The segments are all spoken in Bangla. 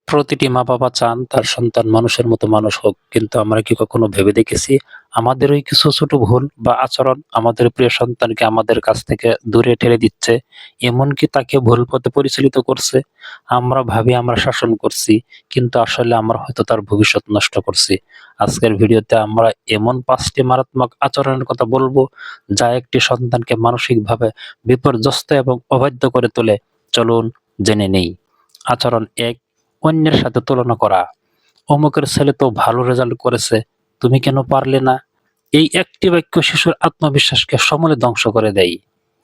প্রতিটি মা-বাবা চান তার সন্তান মানুষের মতো মানুষ হোক। কিন্তু আমরা কি কখনো ভেবে দেখেছি আমাদেরই কিছু ছোট ভুল বা আচরণ আমাদের প্রিয় সন্তানকে আমাদের কাছ থেকে দূরে ঠেলে দিচ্ছে, এমনকি তাকে ভুল পথে পরিচালিত করছে? আমরা ভাবি আমরা শাসন করছি, কিন্তু আসলে আমরা হয়তো তার ভবিষ্যৎ নষ্ট করছি। আজকের ভিডিওতে আমরা এমন ৫টি মারাত্মক আচরণের কথা বলবো, যা একটি সন্তানকে মানসিকভাবে বিপর্যস্ত এবং অবাধ্য করে তোলে। চলুন জেনে নেই। আচরণ ১, অন্যের সাথে তুলনা করা। অমুকের ছেলে তো ভালো রেজাল্ট করেছে, তুমি কেন পারলে না? এই একটি বাক্য শিশুর আত্মবিশ্বাসকে সমূলে ধ্বংস করে দেয়।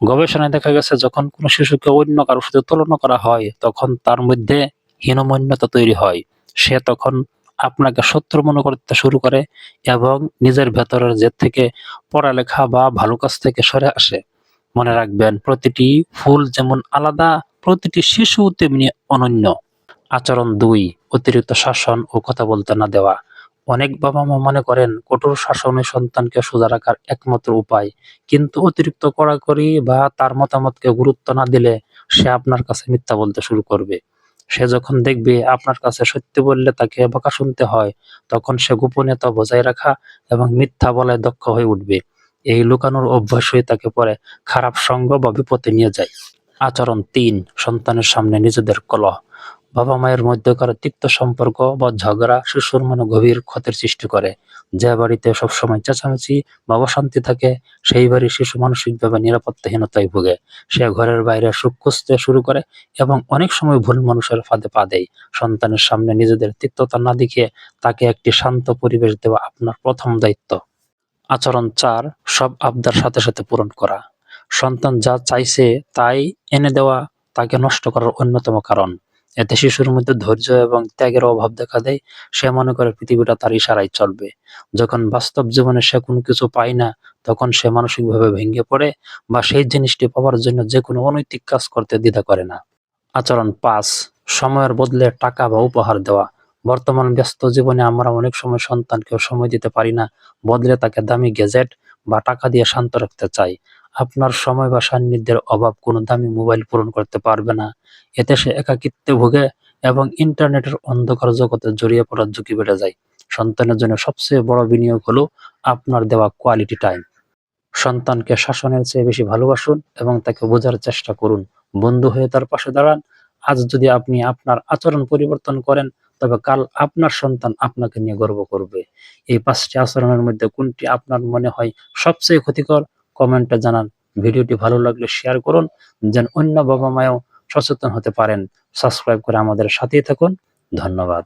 গবেষণায় দেখা গেছে যখন কোনো শিশুকে অন্য কারোর সাথে তুলনা করা হয়, তখন তার মধ্যে হীনমন্যতা তৈরি হয়। সে তখন আপনাকে শত্রু মনে করতে শুরু করে এবং নিজের ভেতরের জেদ থেকে পড়ালেখা বা ভালো কাজ থেকে সরে আসে। মনে রাখবেন, প্রতিটি ফুল যেমন আলাদা, প্রতিটি শিশু তেমনি অনন্য। আচরণ ২, অতিরিক্ত শাসন ও কথা বলতে না দেওয়া। অনেক বাবা-মা মনে করেন কঠোর শাসনই সন্তানকে সোজা রাখার একমাত্র উপায়। কিন্তু অতিরিক্ত কড়াকড়ি বা তার মতামতকে গুরুত্ব না দিলে সে আপনার কাছে মিথ্যা বলতে শুরু করবে। সে যখন দেখবে আপনার কাছে সত্যি বললে তাকে বকা শুনতে হয়, তখন সে গোপনীয়তা বজায় রাখা এবং মিথ্যা বলায় দক্ষ হয়ে উঠবে। এই লুকানোর অভ্যাসই তাকে পরে খারাপ সঙ্গ বা বিপথে নিয়ে যায়। আচরণ ৩, সন্তানের সামনে নিজেদের কলহ। বাবা-মায়ের মধ্যকার তিক্ত সম্পর্ক বা ঝগড়া শিশুর মনে গভীর ক্ষতের সৃষ্টি করে। যে বাড়িতে সবসময় চেঁচামেচি বা অশান্তি থাকে, সেই বাড়ির শিশু মানসিকভাবে নিরাপত্তাহীনতায় ভোগে। সে ঘরের বাইরে সুখ খুঁজতে শুরু করে এবং অনেক সময় ভুল মানুষের ফাঁদে পা দেয়। সন্তানের সামনে নিজেদের তিক্ততা না দেখিয়ে তাকে একটি শান্ত পরিবেশ দেওয়া আপনার প্রথম দায়িত্ব। আচরণ ৪, সব আবদার সাথে সাথে পূরণ করা। সন্তান যা চাইছে তাই এনে দেওয়া তাকে নষ্ট করার অন্যতম কারণ। এতে শিশুর মধ্যে ধৈর্য এবং ত্যাগের অভাব দেখা দেয়। সে মনে করে পৃথিবীটা তার ইশারায় চলবে। যখন বাস্তব জীবনে সে কোনো কিছু পায় না, তখন সে মানসিকভাবে ভেঙে পড়ে বা সেই জিনিসটি পাওয়ার জন্য যেকোনো অনৈতিক কাজ করতে দ্বিধা করে না। আচরণ ৫, সময়ের বদলে টাকা বা উপহার দেওয়া। বর্তমান ব্যস্ত জীবনে আমরা অনেক সময় সন্তানকেও সময় দিতে পারি না, বদলে তাকে দামি গ্যাজেট বা টাকা দিয়ে শান্ত রাখতে চাই। আপনার সময় বা সান্নিধ্যের অভাব কোনো দামি মোবাইল পূরণ করতে পারবে না। এতে সে একাকিত্বে ভোগে এবং ইন্টারনেটের অন্ধকার জগতে জড়িয়ে পড়ার ঝুঁকি বেড়ে যায়। সন্তানের জন্য সবচেয়ে বড় বিনিয়োগ হলো আপনার দেওয়া কোয়ালিটি টাইম। সন্তানকে শাসনের চেয়ে বেশি ভালোবাসুন এবং তাকে বোঝার চেষ্টা করুন। বন্ধু হয়ে তার পাশে দাঁড়ান। আজ যদি আপনি আপনার আচরণ পরিবর্তন করেন, তবে কাল আপনার সন্তান আপনাকে নিয়ে গর্ব করবে। এই ৫টি আচরণের মধ্যে কোনটি আপনার মনে হয় সবচেয়ে ক্ষতিকর? কমেন্টে জানান। ভিডিওটি ভালো লাগলে শেয়ার করুন, যেন অন্য বাবা-মাও সচেতন হতে পারেন। সাবস্ক্রাইব করে আমাদের সাথেই থাকুন। ধন্যবাদ।